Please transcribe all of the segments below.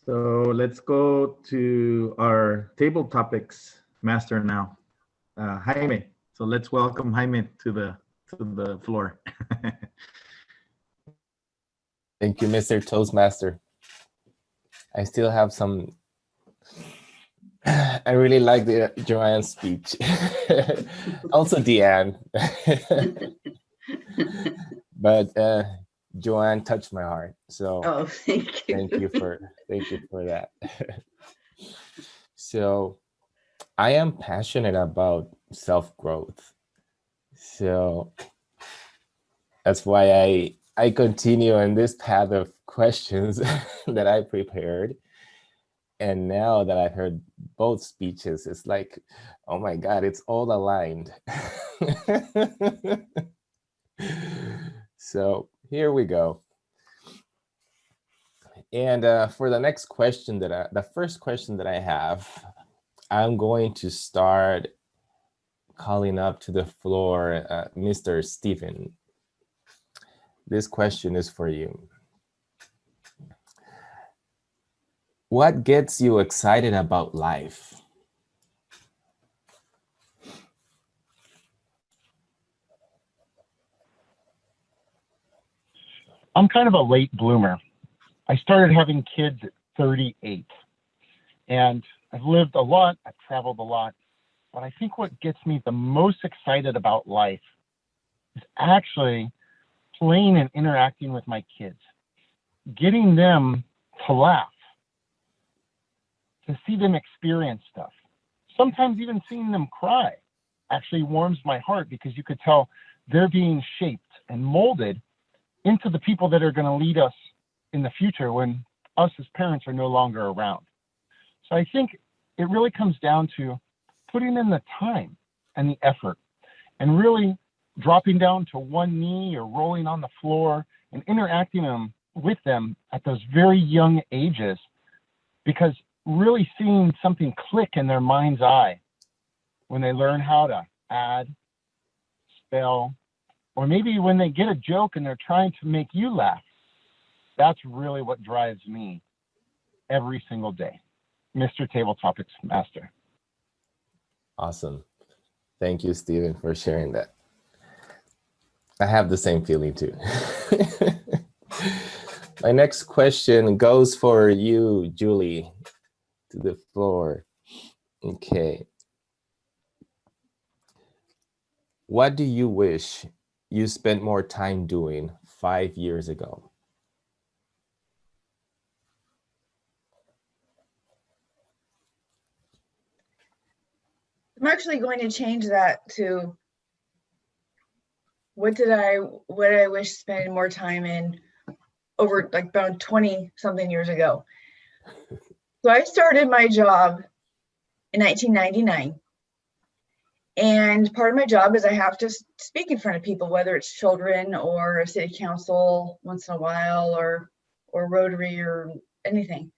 So let's go to our table topics master now, Jaime. So let's welcome Jaime to the floor. Thank you, Mr. Toastmaster. I still have some. I really like the Joanne's speech. Also Deanne. But Joanne touched my heart. So thank you. thank you for that. So I am passionate about self-growth. So that's why I continue on this path of questions that I prepared. And now that I've heard both speeches, it's like, oh my God, it's all aligned. So here we go. And for the next question the first question that I have, I'm going to start calling up to the floor, Mr. Stephen. This question is for you. What gets you excited about life? I'm kind of a late bloomer. I started having kids at 38, and I've lived a lot, I've traveled a lot, but I think what gets me the most excited about life is actually playing and interacting with my kids, getting them to laugh, to see them experience stuff. Sometimes even seeing them cry actually warms my heart, because you could tell they're being shaped and molded into the people that are going to lead us in the future when us as parents are no longer around. So I think it really comes down to putting in the time and the effort and really dropping down to one knee or rolling on the floor and interacting with them at those very young ages, because really seeing something click in their mind's eye when they learn how to add, spell, or maybe when they get a joke and they're trying to make you laugh. That's really what drives me every single day. Mr. Table Topics Master. Awesome. Thank you, Stephen, for sharing that. I have the same feeling too. My next question goes for you, Julie, to the floor. Okay. What do you wish you spent more time doing 5 years ago? I'm actually going to change that to what I wish spending more time in over like about 20 something years ago. So I started my job in 1999. And part of my job is I have to speak in front of people, whether it's children or a city council once in a while, or Rotary or anything.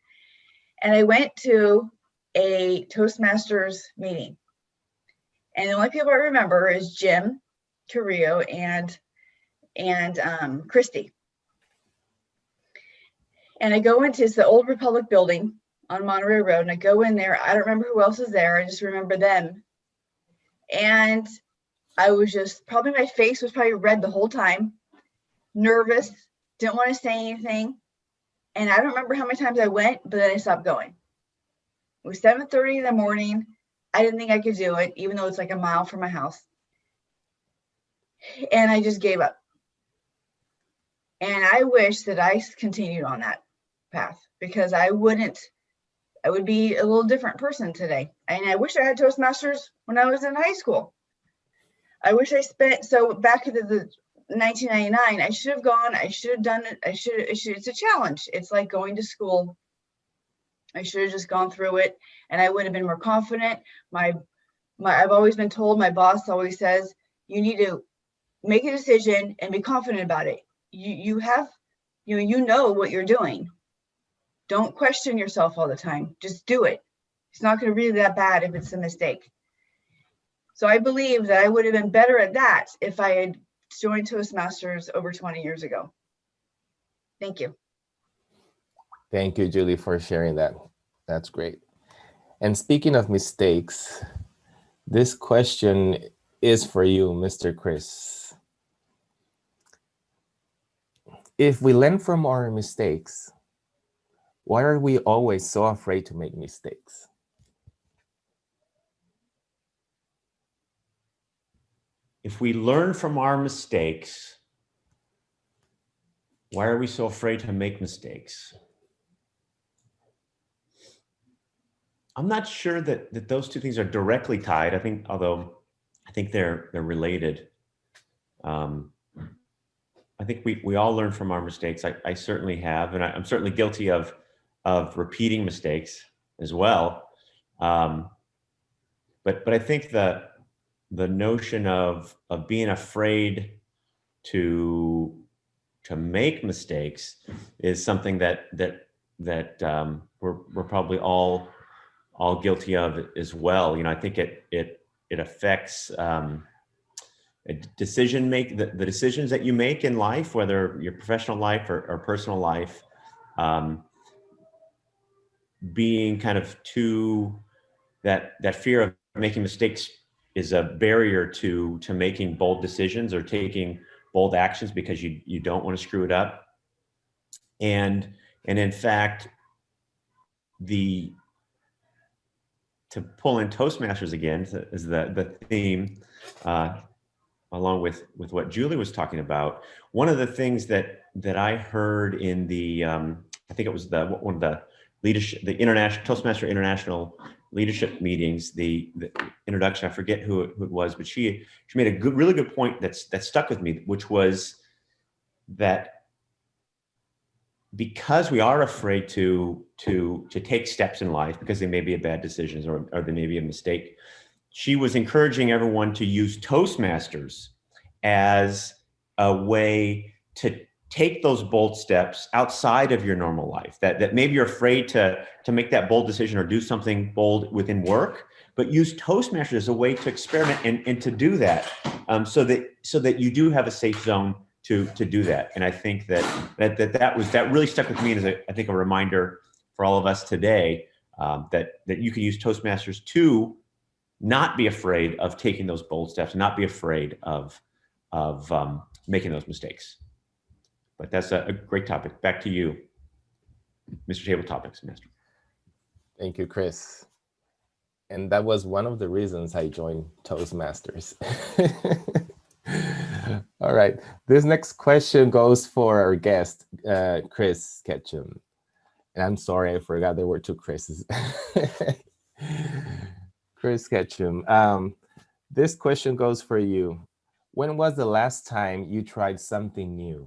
And I went to a Toastmasters meeting. And the only people I remember is Jim Carrillo and Christy. And I go into the Old Republic building on Monterey Road, and I go in there. I don't remember who else is there. I just remember them. And I was just, probably my face was probably red the whole time, nervous, didn't want to say anything. And I don't remember how many times I went, but then I stopped going. It was 7:30 in the morning. I didn't think I could do it, even though it's like a mile from my house. And I just gave up. And I wish that I continued on that path, because I would be a little different person today. And I wish I had Toastmasters when I was in high school. I wish so back to the 1999, I should have gone, I should have done it. It's a challenge. It's like going to school. I should have just gone through it, and I would have been more confident. I've always been told, my boss always says, you need to make a decision and be confident about it. You know what you're doing. Don't question yourself all the time. Just do it. It's not going to be that bad if it's a mistake. So I believe that I would have been better at that if I had joined Toastmasters over 20 years ago. Thank you. Thank you, Julie, for sharing that. That's great. And speaking of mistakes, this question is for you, Mr. Chris. If we learn from our mistakes, why are we always so afraid to make mistakes? If we learn from our mistakes, why are we so afraid to make mistakes? I'm not sure that those two things are directly tied. I think, although I think they're related. I think we all learn from our mistakes. I certainly have, and I'm certainly guilty of repeating mistakes as well. But I think the notion of being afraid to make mistakes is something that we're probably all guilty of as well. You know, I think it affects the decisions that you make in life, whether your professional life or personal life, being kind of that fear of making mistakes is a barrier to making bold decisions or taking bold actions because you don't want to screw it up. And in fact, to pull in Toastmasters again is the theme, along with what Julie was talking about. One of the things that I heard in the I think it was one of the leadership, the international Toastmaster International leadership meetings, the introduction, I forget who it was, but she made a really good point that stuck with me, which was that because we are afraid to take steps in life because they may be bad decisions or they may be a mistake, she was encouraging everyone to use Toastmasters as a way to take those bold steps outside of your normal life, that maybe you're afraid to make that bold decision or do something bold within work, but use Toastmasters as a way to experiment and to do that, so that you do have a safe zone to do that. And I think that really stuck with me as I think a reminder for all of us today, that you can use Toastmasters to not be afraid of taking those bold steps, not be afraid of making those mistakes. But that's a great topic. Back to you, Mr. Table Topics Master. Thank you, Chris. And that was one of the reasons I joined Toastmasters. All right. This next question goes for our guest, Chris Ketchum. And I'm sorry, I forgot there were two Chris's. Chris Ketchum. This question goes for you. When was the last time you tried something new?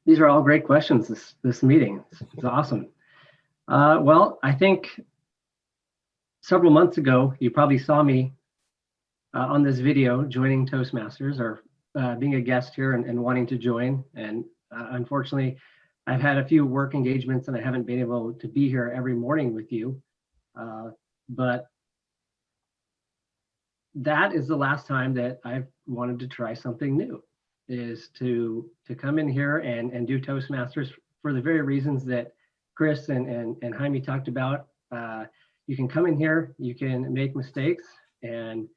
These are all great questions, this meeting. It's awesome. Well, I think several months ago, you probably saw me on this video joining Toastmasters, or being a guest here and wanting to join. And unfortunately, I've had a few work engagements and I haven't been able to be here every morning with you. But that is the last time that I've wanted to try something new, is to come in here and do Toastmasters for the very reasons that Chris and Jaime talked about. You can come in here, you can make mistakes, and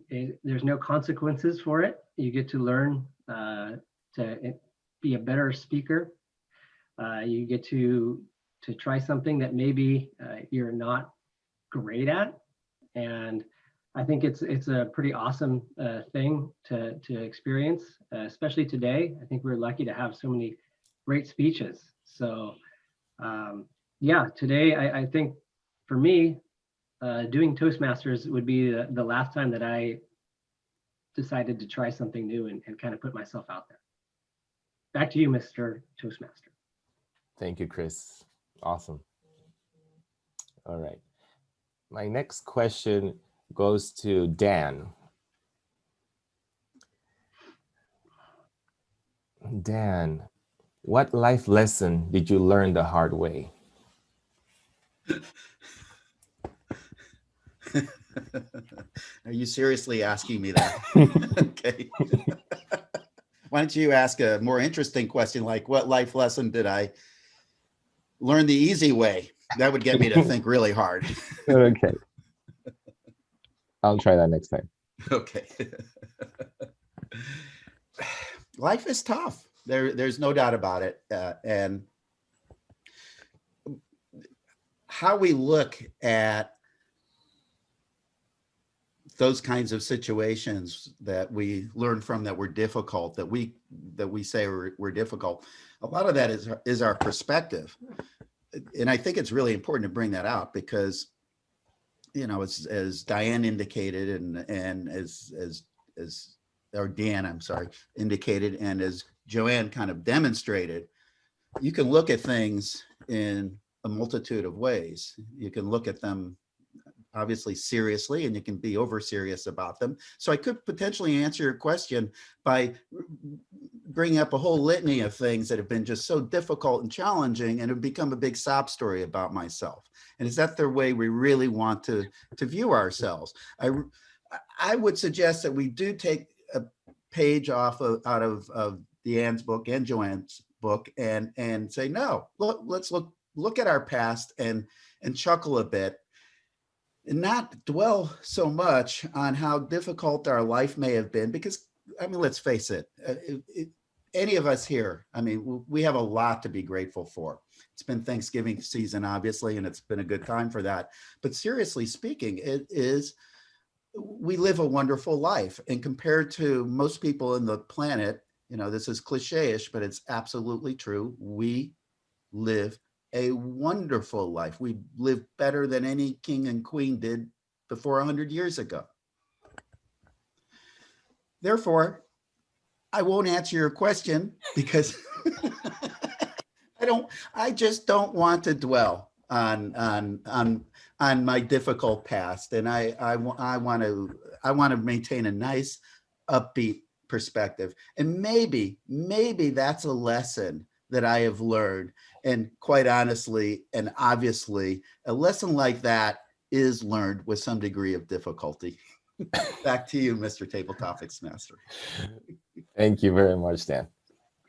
there's no consequences for it. You get to learn to be a better speaker. You get to try something that maybe you're not great at. And I think it's a pretty awesome thing to experience, especially today. I think we're lucky to have so many great speeches. So yeah, today I think for me, doing Toastmasters would be the last time that I decided to try something new and kind of put myself out there. Back to you, Mr. Toastmaster. Thank you, Chris. Awesome. All right. My next question goes to Dan. Dan, what life lesson did you learn the hard way? Are you seriously asking me that? Okay. Why don't you ask a more interesting question, like what life lesson did I learn the easy way? That would get me to think really hard. Okay. I'll try that next time. Okay. Life is tough. There's no doubt about it. And how we look at those kinds of situations that we learn from that were difficult, that we say were difficult, a lot of that is our perspective. And I think it's really important to bring that out because, you know, as Diane indicated and as or Dan, I'm sorry, indicated, and as Joanne kind of demonstrated, you can look at things in a multitude of ways. You can look at them obviously seriously, and you can be over serious about them. So I could potentially answer your question by bringing up a whole litany of things that have been just so difficult and challenging and have become a big sob story about myself. And is that the way we really want to view ourselves? I would suggest that we do take a page out of Deanne's book and Joanne's book and say, no, let's look at our past and chuckle a bit and not dwell so much on how difficult our life may have been, because I mean, let's face it, any of us here, I mean, we have a lot to be grateful for. It's been Thanksgiving season, obviously, and it's been a good time for that. But seriously speaking, we live a wonderful life. And compared to most people in the planet, you know, this is cliche-ish, but it's absolutely true. We live a wonderful life. We live better than any king and queen did before 100 years ago. Therefore, I won't answer your question because I just don't want to dwell on my difficult past. And I want to maintain a nice, upbeat perspective. And maybe that's a lesson that I have learned. And quite honestly, and obviously, a lesson like that is learned with some degree of difficulty. Back to you, Mr. Table Topics Master. Thank you very much, Dan.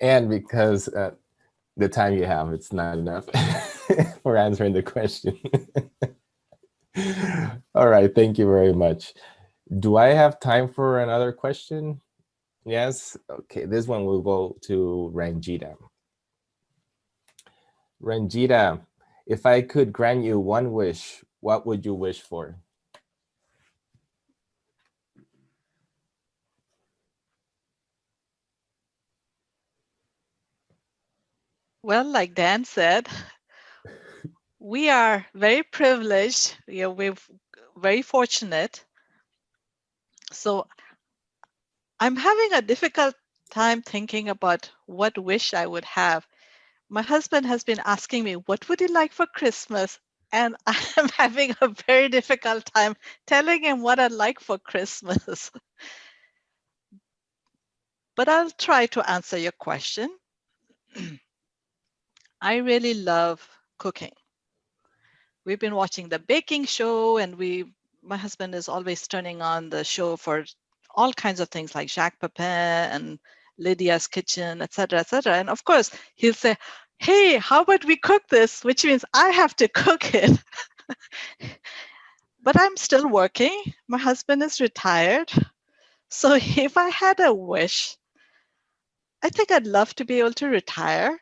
And because the time you have, it's not enough for answering the question. All right, thank you very much. Do I have time for another question? Yes, okay, this one will go to Ranjita. Ranjita, if I could grant you one wish, what would you wish for? Well, like Dan said, we are very privileged. We're very fortunate. So I'm having a difficult time thinking about what wish I would have. My husband has been asking me, what would you like for Christmas? And I'm having a very difficult time telling him what I'd like for Christmas. But I'll try to answer your question. I really love cooking. We've been watching the baking show, and my husband is always turning on the show for all kinds of things like Jacques Pepin and Lydia's Kitchen, etc., etc. And of course, he'll say, hey, how about we cook this? Which means I have to cook it. But I'm still working. My husband is retired. So if I had a wish, I think I'd love to be able to retire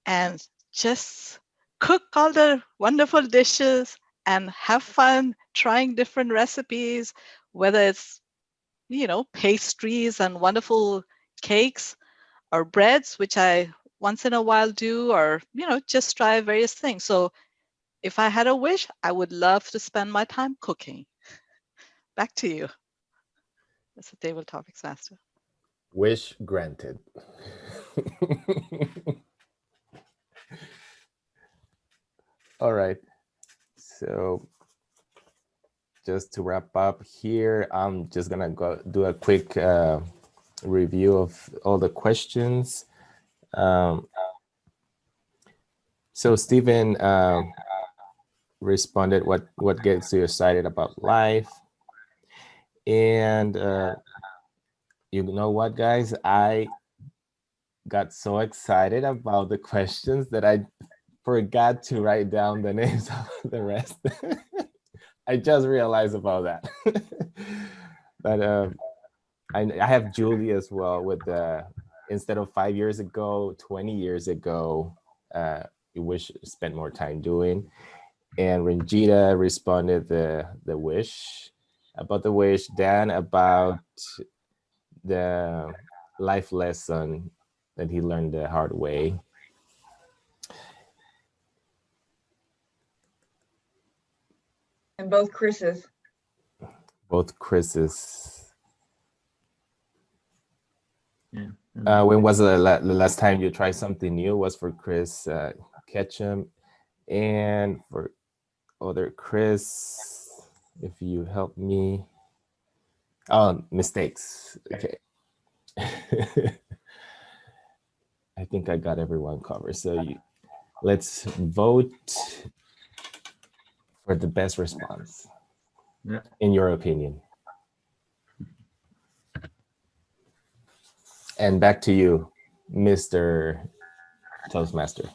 and just cook all the wonderful dishes and have fun trying different recipes, whether it's, pastries and wonderful cakes or breads, which I once in a while do, or, just try various things. So if I had a wish, I would love to spend my time cooking. Back to you. That's the Table Topics Master. Wish granted. All right. So just to wrap up here, I'm just going to go do a quick review of all the questions. So Stephen responded, what gets you excited about life? And you know what, guys? I got so excited about the questions that I forgot to write down the names of the rest. I just realized about that. But I have Julie as well with the, instead of 5 years ago, 20 years ago, you wish spent more time doing. And Ranjita responded the wish, about the wish. Dan about the life lesson that he learned the hard way. And both Chris's. Both Chris's. Yeah. When was the last time you tried something new? Was for Chris Ketchum, and for other Chris, if you help me. Oh, mistakes. Okay. I think I got everyone covered. So let's vote for the best response. Yeah. In your opinion. And back to you, Mr. Toastmaster.